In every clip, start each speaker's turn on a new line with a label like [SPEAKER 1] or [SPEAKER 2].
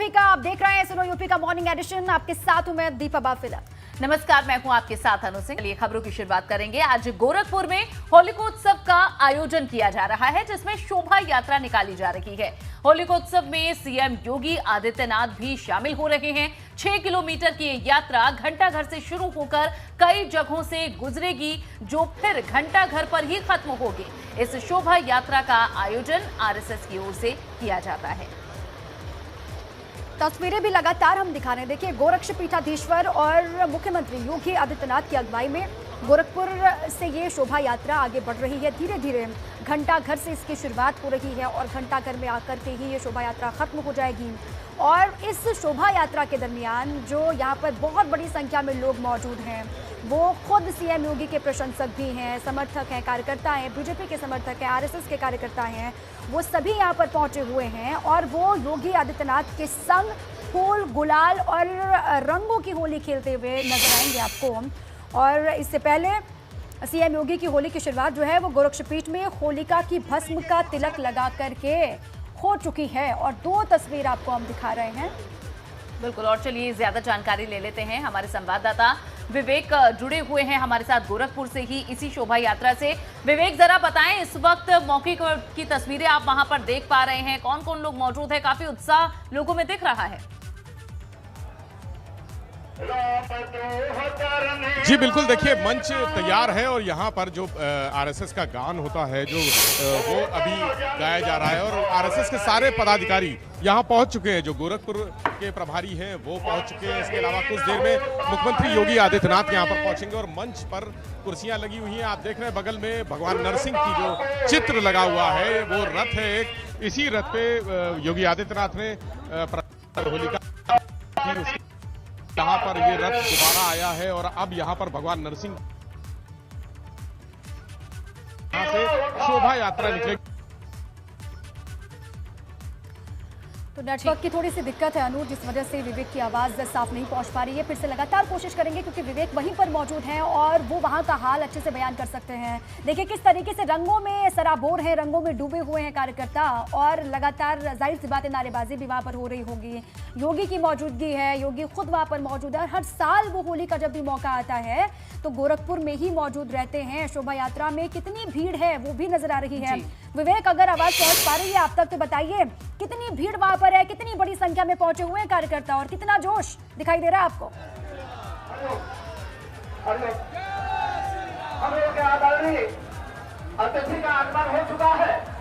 [SPEAKER 1] UP का। आप देख रहे हैं सुनो यूपी का मॉर्निंग एडिशन। आपके साथ हूं मैं दीपा बाफिला।
[SPEAKER 2] नमस्कार, मैं हूं आपके साथ अनु सिंह। चलिए खबरों की शुरुआत करेंगे। आज गोरखपुर में होलिकोत्सव का आयोजन किया जा रहा है, जिसमें शोभा यात्रा निकाली जा रही है। होलिकोत्सव में सीएम योगी आदित्यनाथ भी शामिल हो रहे हैं। 6 किलोमीटर की ये यात्रा घंटाघर से शुरू होकर कई जगहों से गुजरेगी, जो फिर घंटाघर पर ही खत्म होगी। इस शोभा यात्रा का आयोजन आरएसएस की ओर से किया जाता है।
[SPEAKER 1] तस्वीरें भी लगातार हम दिखा रहे हैं। देखिए, गोरक्षपीठाधीश्वर और मुख्यमंत्री योगी आदित्यनाथ की अगुवाई में गोरखपुर से ये शोभा यात्रा आगे बढ़ रही है। धीरे धीरे घंटाघर से इसकी शुरुआत हो रही है और घंटाघर में आकर के ही ये शोभा यात्रा खत्म हो जाएगी। और इस शोभा यात्रा के दरमियान जो यहाँ पर बहुत बड़ी संख्या में लोग मौजूद हैं, वो खुद सीएम योगी के प्रशंसक भी हैं, समर्थक हैं, कार्यकर्ता हैं, बीजेपी के समर्थक हैं, आरएसएस के कार्यकर्ता हैं। वो सभी यहाँ पर पहुँचे हुए हैं और वो योगी आदित्यनाथ के संग फूल, गुलाल और रंगों की होली खेलते हुए नजर आएंगे आपको। और इससे पहले सीएम योगी की होली की शुरुआत जो है वो गोरक्षपीठ में होलिका की भस्म का तिलक लगा करके हो चुकी है। और 2 तस्वीर आपको हम दिखा रहे हैं।
[SPEAKER 2] बिल्कुल, और चलिए ज्यादा जानकारी ले लेते हैं। हमारे संवाददाता विवेक जुड़े हुए हैं हमारे साथ गोरखपुर से ही इसी शोभा यात्रा से। विवेक, जरा बताएं, इस वक्त मौके की तस्वीरें आप वहां पर देख पा रहे हैं, कौन कौन लोग मौजूद है? काफी उत्साह लोगों में दिख रहा है।
[SPEAKER 3] जी बिल्कुल, देखिए मंच तैयार है और यहाँ पर जो आरएसएस का गान होता है जो वो अभी गाया जा रहा है और आरएसएस के सारे पदाधिकारी यहाँ पहुँच चुके हैं। जो गोरखपुर के प्रभारी हैं वो पहुँच चुके हैं। इसके अलावा कुछ देर में मुख्यमंत्री योगी आदित्यनाथ यहाँ पर पहुँचेंगे और मंच पर कुर्सियाँ लगी हुई हैं। आप देख रहे हैं बगल में भगवान नरसिंह की जो चित्र लगा हुआ है, वो रथ है एक। इसी रथ पे योगी आदित्यनाथ ने होलिका यहाँ पर ये रथ दोबारा आया है और अब यहाँ पर भगवान नरसिंह यहाँ से शोभा यात्रा निकलेगी।
[SPEAKER 1] तो नेटवर्क की थोड़ी सी दिक्कत है अनु, जिस वजह से विवेक की आवाज़ साफ नहीं पहुंच पा रही है। फिर से लगातार कोशिश करेंगे क्योंकि विवेक वहीं पर मौजूद हैं और वो वहां का हाल अच्छे से बयान कर सकते हैं। देखिए किस तरीके से रंगों में सराबोर है, रंगों में डूबे हुए हैं कार्यकर्ता और लगातार जाहिर सी बात है नारेबाजी भी वहां पर हो रही होगी। योगी की मौजूदगी है, योगी खुद वहां पर मौजूद है और हर साल वो होली का जब भी मौका आता है तो गोरखपुर में ही मौजूद रहते हैं। शोभा यात्रा में कितनी भीड़ है वो भी नजर आ रही है। विवेक, अगर आवाज पहुंच पा रही है आप तक तो बताइए, कितनी भीड़ वहां पर है, कितनी बड़ी संख्या में पहुंचे हुए हैं कार्यकर्ता और कितना जोश दिखाई दे रहा है आपको?
[SPEAKER 4] अतिथि का आगमन हो चुका है।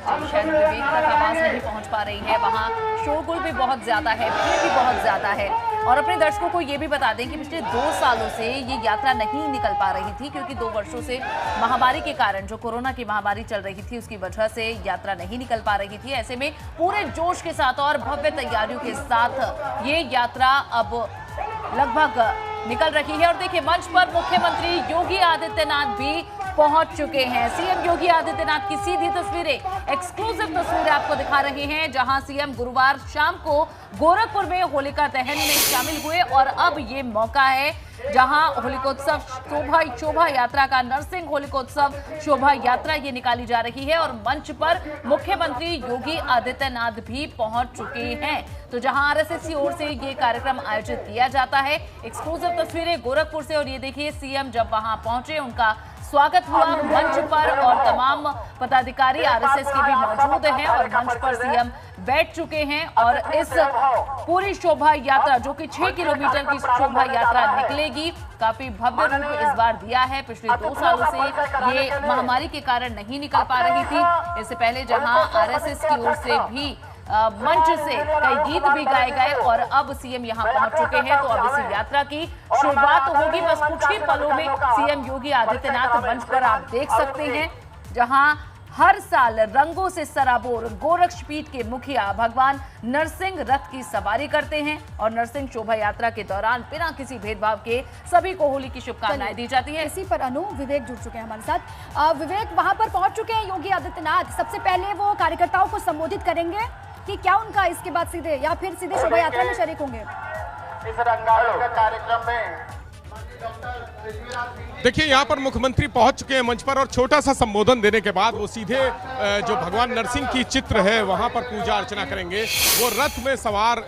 [SPEAKER 2] शायद विवेक तक आवाज नहीं पहुंच पा रही है। वहां शोरगुल भी बहुत ज्यादा है, भीड़ भी बहुत ज्यादा है। और अपने दर्शकों को ये भी बता दें कि पिछले 2 सालों से ये यात्रा नहीं निकल पा रही थी, क्योंकि 2 वर्षों से महामारी के कारण, जो कोरोना की महामारी चल रही थी उसकी वजह से यात्रा नहीं निकल पा रही थी। ऐसे में पूरे जोश के साथ और भव्य तैयारियों के साथ ये यात्रा अब लगभग निकल रही है। और देखिए मंच पर मुख्यमंत्री योगी आदित्यनाथ भी पहुंच चुके हैं। सीएम योगी आदित्यनाथ की सीधी तस्वीरें, एक्सक्लूसिव तस्वीरें आपको दिखा रहे हैं, जहां सीएम गुरुवार शाम को गोरखपुर में होलिका दहन में शामिल हुए और अब ये मौका है जहां होलिकोत्सव शोभा यात्रा का, नरसिंह होलिकोत्सव शोभा यात्रा ये निकाली जा रही है और मंच पर मुख्यमंत्री योगी आदित्यनाथ भी पहुंच चुके हैं। तो जहां आरएसएस की ओर से ये कार्यक्रम आयोजित किया जाता है। एक्सक्लूसिव तस्वीरें गोरखपुर से और ये देखिए सीएम जब वहां पहुंचे उनका स्वागत हुआ मंच पर और तमाम पदाधिकारी आरएसएस के भी मौजूद हैं और मंच पर सीएम बैठ चुके हैं। और इस पूरी शोभा यात्रा जो कि 6 किलोमीटर की शोभा यात्रा निकलेगी, काफी भव्य रूप इस बार दिया है। पिछले 2 सालों से ये महामारी के कारण नहीं निकल पा रही थी। इससे पहले जहां आरएसएस की ओर से भी मंच से कई गीत भी गाए गए और अब सीएम यहां पहुंच चुके हैं। तो अब इस यात्रा की शुरुआत होगी बस कुछ ही पलों में। सीएम योगी आदित्यनाथ मंच पर आप देख सकते हैं, जहां हर साल रंगों से सराबोर गोरक्षपीठ के मुखिया भगवान नरसिंह रथ की सवारी करते हैं और नरसिंह शोभा यात्रा के दौरान बिना किसी भेदभाव के सभी को होली की शुभकामनाएं दी जाती है।
[SPEAKER 1] इसी पर अनु विवेक जुड़ चुके हैं हमारे साथ। विवेक, वहां पर पहुंच चुके हैं योगी आदित्यनाथ। सबसे पहले वो कार्यकर्ताओं को संबोधित करेंगे कि क्या उनका इसके बाद सीधे या फिर सीधे शोभा यात्रा में शरीक होंगे?
[SPEAKER 4] इस रंगारंग कार्यक्रम में
[SPEAKER 3] देखिए यहाँ पर मुख्यमंत्री पहुंच चुके हैं मंच पर और छोटा सा संबोधन देने के बाद वो सीधे जो भगवान नरसिंह की चित्र है वहां पर पूजा अर्चना करेंगे। वो रथ में सवार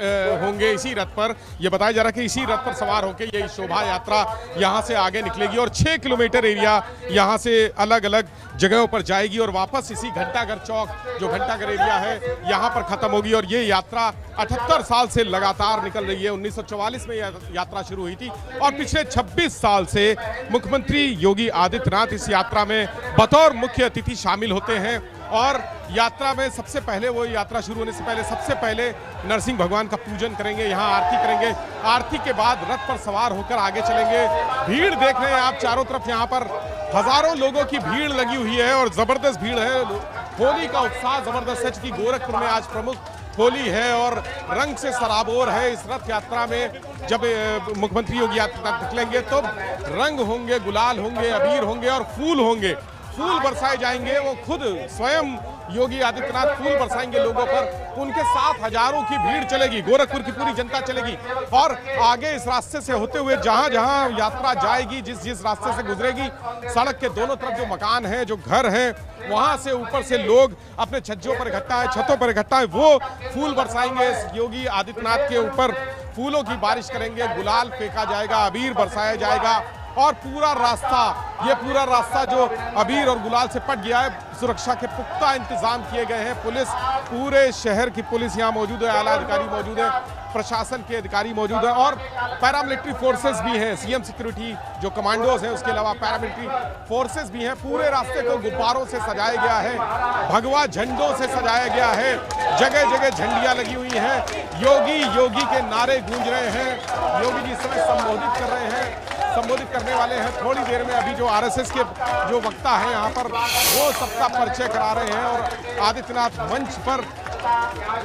[SPEAKER 3] होंगे, इसी रथ पर ये बताया जा रहा है कि इसी रथ पर सवार होकर ये शोभा यात्रा यहाँ से आगे निकलेगी और 6 किलोमीटर एरिया यहाँ से अलग अलग जगहों पर जाएगी और वापस इसी घंटाघर चौक जो घंटाघर एरिया है यहाँ पर खत्म होगी। और ये यात्रा 78 साल से लगातार निकल रही है। 1944 में यात्रा शुरू हुई थी और पिछले 26 साल से मुख्यमंत्री योगी आदित्यनाथ इस यात्रा में बतौर मुख्य अतिथि शामिल होते हैं। और यात्रा में सबसे पहले वो यात्रा शुरू होने से पहले सबसे पहले नरसिंह भगवान का पूजन करेंगे, यहाँ आरती करेंगे। आरती के बाद रथ पर सवार होकर आगे चलेंगे। भीड़ देख रहे हैं आप चारों तरफ, यहाँ पर हजारों लोगों की भीड़ लगी हुई है और जबरदस्त भीड़ है। होली का उत्साह जबरदस्त है कि गोरखपुर में आज प्रमुख होली है और रंग से सराबोर है। इस रथ यात्रा में जब मुख्यमंत्री योगी आदित्यनाथ निकलेंगे तो रंग होंगे, गुलाल होंगे, अबीर होंगे और फूल होंगे, फूल बरसाए जाएंगे। वो खुद स्वयं योगी आदित्यनाथ फूल बरसाएंगे लोगों पर। उनके साथ हजारों की भीड़ चलेगी, गोरखपुर की पूरी जनता चलेगी और आगे इस रास्ते से होते हुए जहां जहां यात्रा जाएगी, जिस जिस रास्ते से गुजरेगी, सड़क के दोनों तरफ जो मकान हैं, जो घर हैं, वहां से ऊपर से लोग अपने छज्जों पर इकट्ठा है, छतों पर इकट्ठा है, वो फूल बरसाएंगे। योगी आदित्यनाथ के ऊपर फूलों की बारिश करेंगे, गुलाल फेंका जाएगा, अबीर बरसाया जाएगा और पूरा रास्ता जो अबीर और गुलाल से पट गया है, सुरक्षा के पुख्ता इंतजाम किए गए हैं। पुलिस, पूरे शहर की पुलिस यहाँ मौजूद है, आला अधिकारी मौजूद है, प्रशासन के अधिकारी मौजूद हैं और पैरामिलिट्री फोर्सेस भी हैं। सीएम सिक्योरिटी जो कमांडोज हैं, उसके अलावा पैरामिलिट्री फोर्सेस भी हैं। पूरे रास्ते को गुब्बारों से सजाया गया है, भगवा झंडों से सजाया गया है, जगह जगह झंडियां लगी हुई हैं। योगी के नारे गूंज रहे हैं। योगी जी इस समय संबोधित करने वाले हैं। थोड़ी देर में अभी जो आरएसएस के जो वक्ता हैं यहाँ पर वो सबका परिचय करा रहे हैं और आदित्यनाथ मंच पर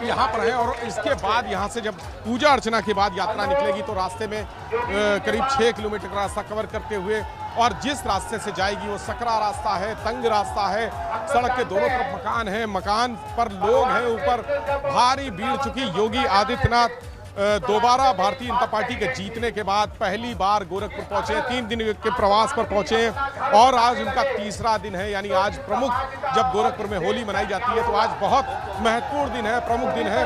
[SPEAKER 3] यहाँ पर है। और इसके बाद यहाँ से जब पूजा अर्चना के बाद यात्रा निकलेगी तो रास्ते में करीब 6 किलोमीटर का रास्ता कवर करते हुए, और जिस रास्ते से जाएगी वो सकरा रास्ता है, तंग रास्ता है, सड़क के दोनों तरफ मकान है, मकान पर लोग हैं, ऊपर भारी भीड़। चुकी योगी आदित्यनाथ दोबारा भारतीय जनता पार्टी के जीतने के बाद पहली बार गोरखपुर पहुंचे, 3 दिन के प्रवास पर पहुंचे और आज उनका तीसरा दिन है। यानी आज प्रमुख, जब गोरखपुर में होली मनाई जाती है तो आज बहुत महत्वपूर्ण दिन है, प्रमुख दिन है।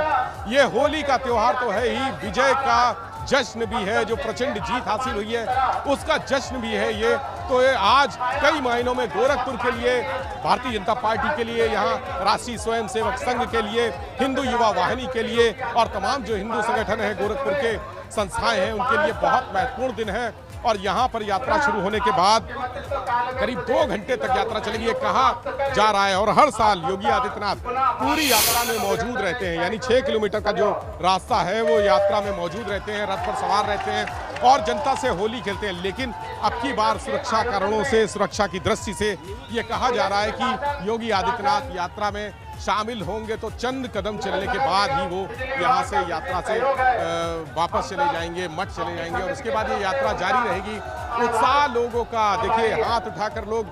[SPEAKER 3] ये होली का त्योहार तो है ही, विजय का जश्न भी है, जो प्रचंड जीत हासिल हुई है उसका जश्न भी है ये। तो ये आज कई मायनों में गोरखपुर के लिए, भारतीय जनता पार्टी के लिए, यहाँ राष्ट्रीय स्वयंसेवक संघ के लिए, हिंदू युवा वाहिनी के लिए और तमाम जो हिंदू संगठन है, गोरखपुर के संस्थाएं हैं, उनके लिए बहुत महत्वपूर्ण दिन है। और यहाँ पर यात्रा शुरू होने के बाद करीब 2 घंटे तक यात्रा चलेगी, ये कहा जा रहा है। और हर साल योगी आदित्यनाथ पूरी यात्रा में मौजूद रहते हैं, यानी 6 किलोमीटर का जो रास्ता है वो यात्रा में मौजूद रहते हैं, रथ पर सवार रहते हैं और जनता से होली खेलते हैं। लेकिन अब की बार सुरक्षा कारणों से, सुरक्षा की दृष्टि से ये कहा जा रहा है कि योगी आदित्यनाथ यात्रा में शामिल होंगे तो चंद कदम चलने के बाद ही वो यहाँ से यात्रा से वापस चले जाएंगे, मठ चले जाएंगे और उसके बाद ये यात्रा जारी रहेगी। उत्साह लोगों का देखिए, हाथ उठाकर लोग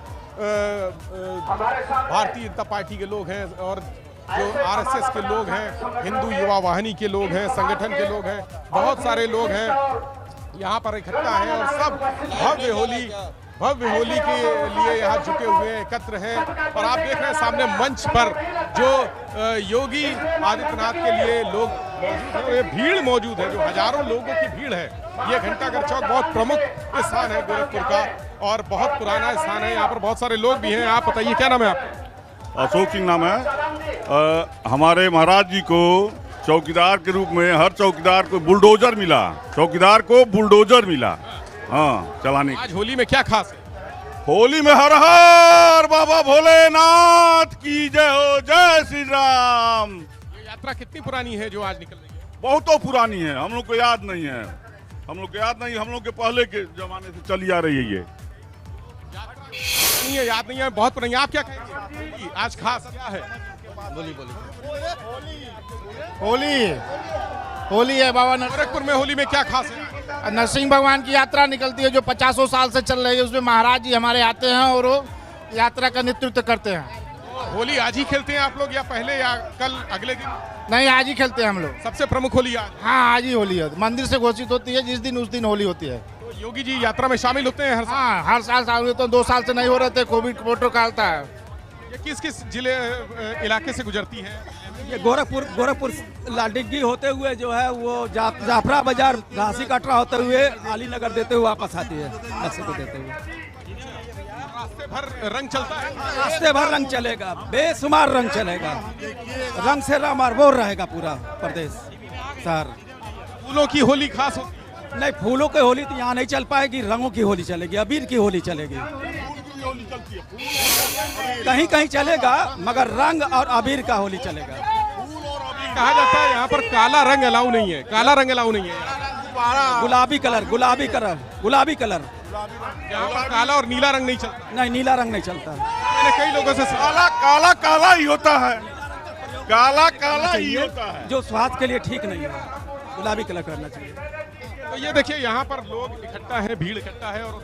[SPEAKER 3] भारतीय जनता पार्टी के लोग हैं और जो आरएसएस के लोग हैं, हिंदू युवा वाहिनी के लोग हैं, संगठन के लोग हैं, बहुत सारे लोग हैं यहाँ पर इकट्ठा हैं और सब भव्य होली के लिए यहाँ झुके हुए हैं, एकत्र हैं। और आप देख रहे हैं सामने मंच पर जो योगी आदित्यनाथ के लिए लोग मौजूद हैं, भीड़ मौजूद है, जो हजारों लोगों की भीड़ है। ये घंटाघर चौक बहुत प्रमुख स्थान है गोरखपुर का और बहुत पुराना स्थान है। यहाँ पर बहुत सारे लोग भी हैं। आप बताइए, क्या नाम है आपका?
[SPEAKER 5] अशोक सिंह नाम है। हमारे महाराज जी को चौकीदार के रूप में, हर चौकीदार को बुलडोजर मिला, चौकीदार को बुलडोजर मिला हाँ चलाने।
[SPEAKER 3] आज होली में क्या खास है?
[SPEAKER 5] होली में हर हर बाबा भोलेनाथ की जय हो, जय श्री राम।
[SPEAKER 3] ये यात्रा कितनी पुरानी है जो आज निकल रही है?
[SPEAKER 5] बहुत पुरानी है, हम लोग को याद नहीं है, हम लोग के पहले के जमाने से चली आ रही है। ये
[SPEAKER 3] याद नहीं है, बहुत पुरानी। आप क्या कहेंगे आज खास क्या है?
[SPEAKER 6] होली है बाबा।
[SPEAKER 3] गोरखपुर में होली में क्या खास है?
[SPEAKER 6] नरसिंह भगवान की यात्रा निकलती है जो 50 साल से चल रही है, उसमें महाराज जी हमारे आते हैं और वो यात्रा का नेतृत्व करते हैं।
[SPEAKER 3] होली आज ही खेलते हैं आप लोग या पहले या कल अगले दिन?
[SPEAKER 6] नहीं, आज ही खेलते हैं हम लोग।
[SPEAKER 3] सबसे प्रमुख होली आज?
[SPEAKER 6] हाँ, आज ही होली है, मंदिर से घोषित होती है जिस दिन, उस दिन होली होती है।
[SPEAKER 3] तो योगी जी यात्रा में शामिल होते हैं हर साल?
[SPEAKER 6] हाँ, हर साल शामिल होते हैं। 2 साल से नहीं हो रहे थे, कोविड प्रोटोकॉल था।
[SPEAKER 3] ये किस किस जिले इलाके से गुजरती है?
[SPEAKER 7] ये गोरखपुर लालडिग्गी होते हुए जो है वो जाफरा बाजार झांसी कटरा होते हुए अलीनगर देते हुए वापस आती है, बक्से को देते हुए।
[SPEAKER 3] रास्ते भर रंग चलता है?
[SPEAKER 7] रास्ते भर रंग चलेगा, बेशुमार रंग चलेगा, रंग से रमारबोर रहेगा पूरा प्रदेश शहर।
[SPEAKER 3] फूलों की होली खास होती है?
[SPEAKER 7] नहीं, फूलों की होली तो यहाँ नहीं चल पाएगी, रंगों की होली चलेगी, अबीर की होली चलेगी। कहीं कहीं चलेगा मगर रंग और अबीर का होली चलेगा।
[SPEAKER 3] कहा जाता है यहाँ पर काला रंग अलाउ नहीं है, काला रंग अलाउ नहीं है।
[SPEAKER 7] गुलाबी कलर
[SPEAKER 3] यहाँ पर काला और नीला रंग नहीं चलता।
[SPEAKER 7] नहीं, नीला रंग नहीं चलता।
[SPEAKER 3] मैंने कई लोगों से सुना।
[SPEAKER 5] काला ही होता है, काला ही होता है।
[SPEAKER 7] जो स्वास्थ्य के लिए ठीक नहीं है, गुलाबी कलर करना चाहिए।
[SPEAKER 3] तो ये देखिए यहाँ पर लोग इकट्ठा है, भीड़ इकट्ठा है और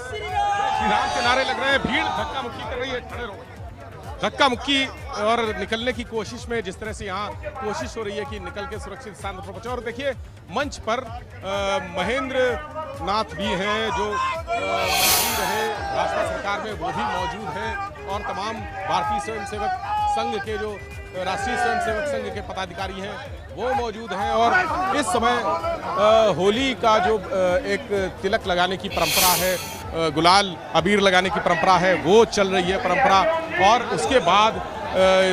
[SPEAKER 3] श्री राम के नारे लग रहे हैं, भीड़ धक्का मुक्की कर रही है, खड़े रहो, धक्का मुक्की और निकलने की कोशिश में जिस तरह से यहाँ कोशिश हो रही है कि निकल के सुरक्षित स्थान पर पहुंचे। और देखिए मंच पर महेंद्र नाथ भी हैं जो मंत्री रहे भाजपा सरकार में, वो भी मौजूद हैं और तमाम भारतीय स्वयंसेवक संघ के जो राष्ट्रीय स्वयंसेवक संघ के पदाधिकारी हैं वो मौजूद हैं। और इस समय होली का जो एक तिलक लगाने की परंपरा है, गुलाल अबीर लगाने की परंपरा है, वो चल रही है परंपरा। और उसके बाद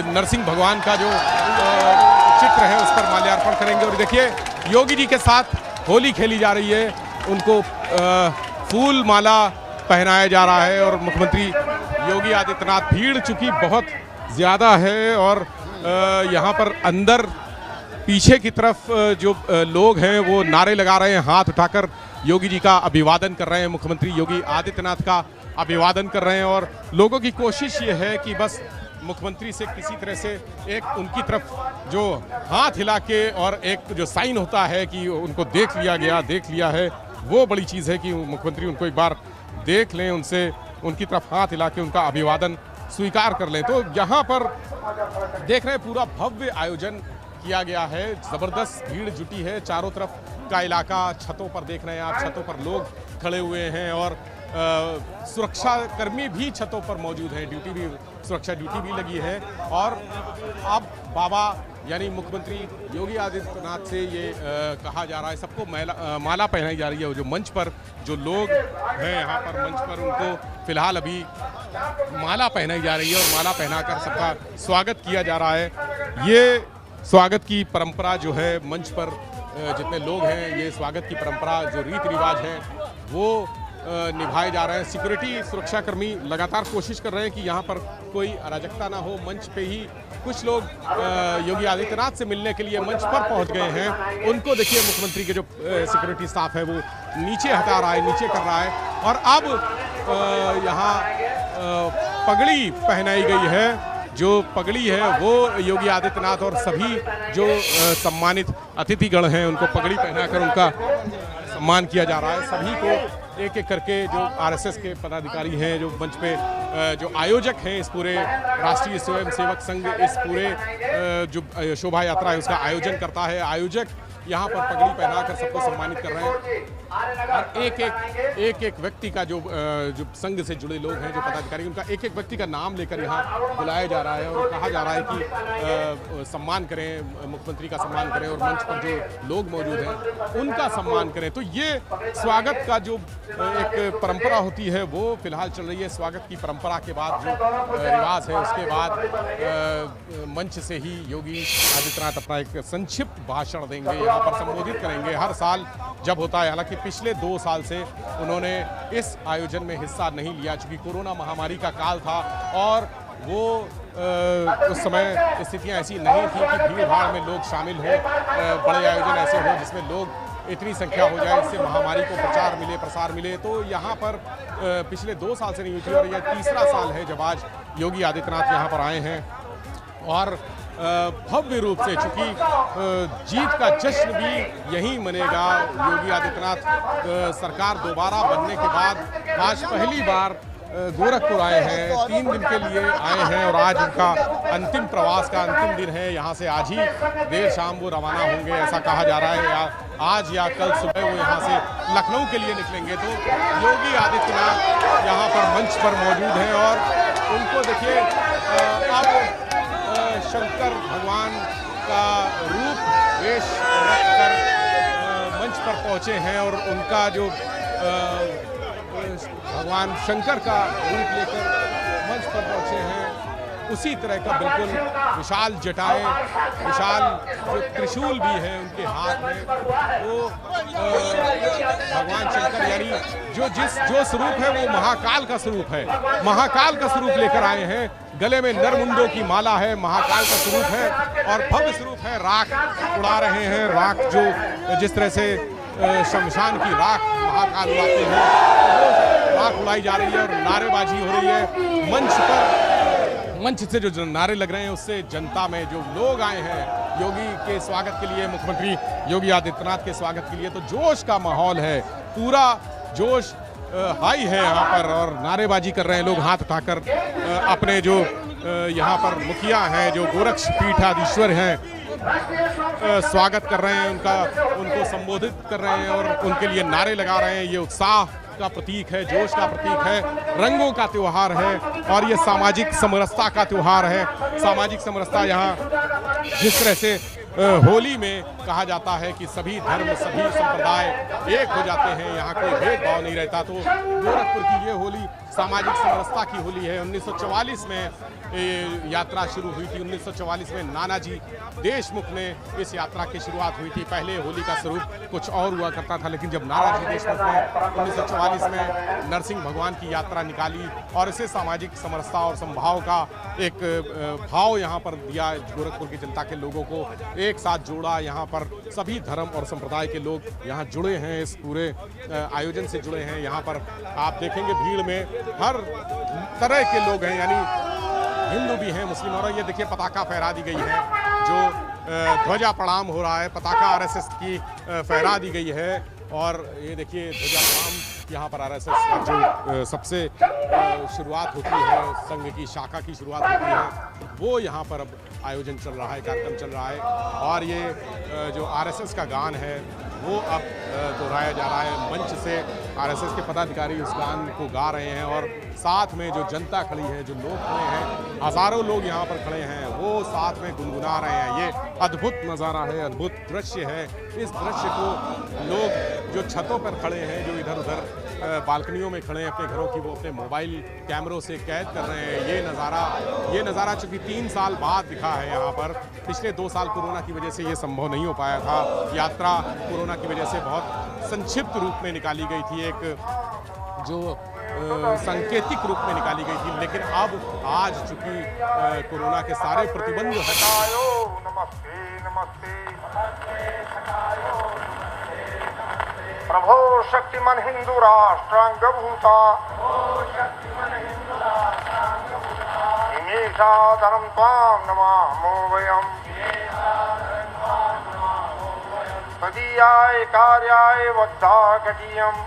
[SPEAKER 3] नरसिंह भगवान का जो चित्र है उस पर माल्यार्पण करेंगे। और देखिए योगी जी के साथ होली खेली जा रही है, उनको फूल माला पहनाया जा रहा है। और मुख्यमंत्री योगी आदित्यनाथ, भीड़ चूंकि बहुत ज़्यादा है और यहाँ पर अंदर पीछे की तरफ जो लोग हैं वो नारे लगा रहे हैं, हाथ उठाकर योगी जी का अभिवादन कर रहे हैं, मुख्यमंत्री योगी आदित्यनाथ का अभिवादन कर रहे हैं। और लोगों की कोशिश ये है कि बस मुख्यमंत्री से किसी तरह से एक उनकी तरफ जो हाथ हिला के और एक जो साइन होता है कि उनको देख लिया है, वो बड़ी चीज़ है कि मुख्यमंत्री उनको एक बार देख लें, उनसे उनकी तरफ हाथ हिला के उनका अभिवादन स्वीकार कर लें। तो यहाँ पर देख रहे हैं पूरा भव्य आयोजन किया गया है, ज़बरदस्त भीड़ जुटी है, चारों तरफ का इलाका, छतों पर देख रहे हैं आप, छतों पर लोग खड़े हुए हैं और सुरक्षा कर्मी भी छतों पर मौजूद हैं, सुरक्षा ड्यूटी भी लगी है। और अब बाबा यानी मुख्यमंत्री योगी आदित्यनाथ से ये कहा जा रहा है, सबको माला पहनाई जा रही है। जो मंच पर जो लोग हैं यहाँ पर मंच पर, उनको फिलहाल अभी माला पहनाई जा रही है और माला पहनाकर सबका स्वागत किया जा रहा है। ये स्वागत की परंपरा जो है मंच पर जितने लोग हैं, ये स्वागत की परंपरा जो रीति रिवाज हैं वो निभाए जा रहे हैं। सिक्योरिटी सुरक्षाकर्मी लगातार कोशिश कर रहे हैं कि यहाँ पर कोई अराजकता ना हो। मंच पे ही कुछ लोग योगी आदित्यनाथ से मिलने के लिए मंच पर पहुँच गए हैं। उनको देखिए मुख्यमंत्री के जो सिक्योरिटी स्टाफ है वो नीचे हटा रहा है, नीचे कर रहा है। और अब यहाँ पगड़ी पहनाई गई है, जो पगड़ी है वो योगी आदित्यनाथ और सभी जो सम्मानित अतिथिगण हैं उनको पगड़ी पहनाकर उनका सम्मान किया जा रहा है। सभी को एक एक करके जो आरएसएस के पदाधिकारी हैं, जो मंच पे जो आयोजक हैं, इस पूरे राष्ट्रीय स्वयंसेवक संघ इस पूरे जो शोभा यात्रा है उसका आयोजन करता है, आयोजक यहाँ पर पगड़ी पहनाकर सबको सम्मानित कर रहे हैं। और एक एक व्यक्ति का जो संघ से जुड़े लोग हैं, जो पदाधिकारी, उनका एक एक व्यक्ति का नाम लेकर यहाँ बुलाया जा रहा है और कहा जा रहा है कि सम्मान करें, मुख्यमंत्री का सम्मान करें और मंच पर जो लोग मौजूद हैं उनका सम्मान करें। तो ये स्वागत का जो एक परंपरा होती है वो फिलहाल चल रही है। स्वागत की परंपरा के बाद जो रिवाज है उसके बाद मंच से ही योगी आदित्यनाथ अपना एक संक्षिप्त भाषण देंगे, यहाँ पर संबोधित करेंगे। हर साल जब होता है, हालांकि पिछले 2 साल से उन्होंने इस आयोजन में हिस्सा नहीं लिया चूंकि कोरोना महामारी का काल था और वो उस समय स्थितियां ऐसी नहीं थी कि भीड़ भाड़ में लोग शामिल हो, बड़े आयोजन ऐसे हो जिसमें लोग इतनी संख्या हो जाए, इससे महामारी को प्रसार मिले। तो यहाँ पर पिछले 2 साल से नहीं हुई थी और यह तीसरा साल है जब आज योगी आदित्यनाथ यहाँ पर आए हैं। और भव्य रूप से, चूंकि जीत का जश्न भी यहीं मनेगा। योगी आदित्यनाथ सरकार दोबारा बनने के बाद आज पहली बार गोरखपुर आए हैं, 3 दिन के लिए आए हैं और आज उनका अंतिम प्रवास का अंतिम दिन है। यहाँ से आज ही देर शाम वो रवाना होंगे, ऐसा कहा जा रहा है, या आज या कल सुबह वो यहाँ से लखनऊ के लिए निकलेंगे। तो योगी आदित्यनाथ यहाँ पर मंच पर मौजूद हैं और उनको देखिए अब शंकर भगवान का रूप वेश रखकर मंच पर पहुँचे हैं और उनका जो भगवान शंकर का रूप लेकर मंच पर पहुँचे हैं, उसी तरह का बिल्कुल विशाल जटाएं, विशाल जो त्रिशूल भी है उनके हाथ में, वो भगवान शंकर यानी जो स्वरूप है वो महाकाल का स्वरूप है, महाकाल का स्वरूप लेकर आए हैं। गले में नरमुंडों की माला है, महाकाल का स्वरूप है और भव्य स्वरूप है। राख उड़ा रहे हैं, राख जो जिस तरह से शमशान की राख महाकाल उड़ाते हैं, वो राख उड़ाई जा रही है और नारेबाजी हो रही है। मंच से जो नारे लग रहे हैं उससे जनता में जो लोग आए हैं योगी के स्वागत के लिए, मुख्यमंत्री योगी आदित्यनाथ के स्वागत के लिए, तो जोश का माहौल है, पूरा जोश हाई है यहाँ पर और नारेबाजी कर रहे हैं लोग हाथ उठाकर। अपने जो यहाँ पर मुखिया हैं, जो गोरक्षपीठाधीश्वर हैं, स्वागत कर रहे हैं उनको संबोधित कर रहे हैं और उनके लिए नारे लगा रहे हैं। ये उत्साह का प्रतीक है, जोश का प्रतीक है, रंगों का त्योहार है और ये सामाजिक समरसता का त्योहार है। सामाजिक समरसता यहाँ जिस तरह से होली में कहा जाता है कि सभी धर्म सभी संप्रदाय एक हो जाते हैं, यहाँ कोई भेदभाव नहीं रहता, तो गोरखपुर की ये होली सामाजिक समरसता की होली है। 1944 में यात्रा शुरू हुई थी। 1944 में नानाजी देशमुख ने इस यात्रा की शुरुआत हुई थी। पहले होली का स्वरूप कुछ और हुआ करता था, लेकिन जब नानाजी देशमुख ने 1944 में नरसिंह भगवान की यात्रा निकाली और इसे सामाजिक समरसता और समभाव का एक भाव यहाँ पर दिया, गोरखपुर की जनता के लोगों को एक साथ जोड़ा। यहाँ पर सभी धर्म और संप्रदाय के लोग यहाँ जुड़े हैं, इस पूरे आयोजन से जुड़े हैं। यहाँ पर आप देखेंगे भीड़ में हर तरह के लोग हैं, यानी हिंदू भी हैं, मुस्लिम, और ये देखिए पताका फहरा दी गई है, जो ध्वजा प्रणाम हो रहा है, पताका आरएसएस की फहरा दी गई है और ये देखिए ध्वजा प्रणाम यहाँ पर आरएसएस जो सबसे शुरुआत होती है, संघ की शाखा की शुरुआत होती है, वो यहाँ पर अब आयोजन चल रहा है, कार्यक्रम चल रहा है और ये जो आरएसएस का गान है वो अब दोहराया जा रहा है। मंच से आरएसएस के पदाधिकारी उस गान को गा रहे हैं और साथ में जो जनता खड़ी है, जो लोग खड़े हैं, हजारों लोग यहाँ पर खड़े हैं, वो साथ में गुनगुना रहे हैं। ये अद्भुत नज़ारा है, अद्भुत दृश्य है। इस दृश्य को लोग जो छतों पर खड़े हैं, जो इधर उधर बालकनियों में खड़े हैं अपने घरों की, वो अपने मोबाइल कैमरों से कैद कर रहे हैं। ये नज़ारा चूँकि 3 साल बाद दिखा है यहाँ पर। पिछले 2 साल कोरोना की वजह से ये संभव नहीं हो पाया था। यात्रा कोरोना की वजह से बहुत संक्षिप्त रूप में निकाली गई थी, एक जो सांकेतिक रूप में निकाली गई थी, लेकिन अब आज चूंकि कोरोना के सारे प्रतिबंध
[SPEAKER 4] प्रभो शक्तिमन हिंदू राष्ट्रांग भूता इमेषा धर्म त्वां नमामो वयम् तदीयाय कार्याय बद्धाकटीयम्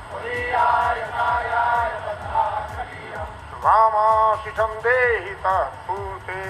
[SPEAKER 4] शुभामाशिषं देहि तत्पूर्ते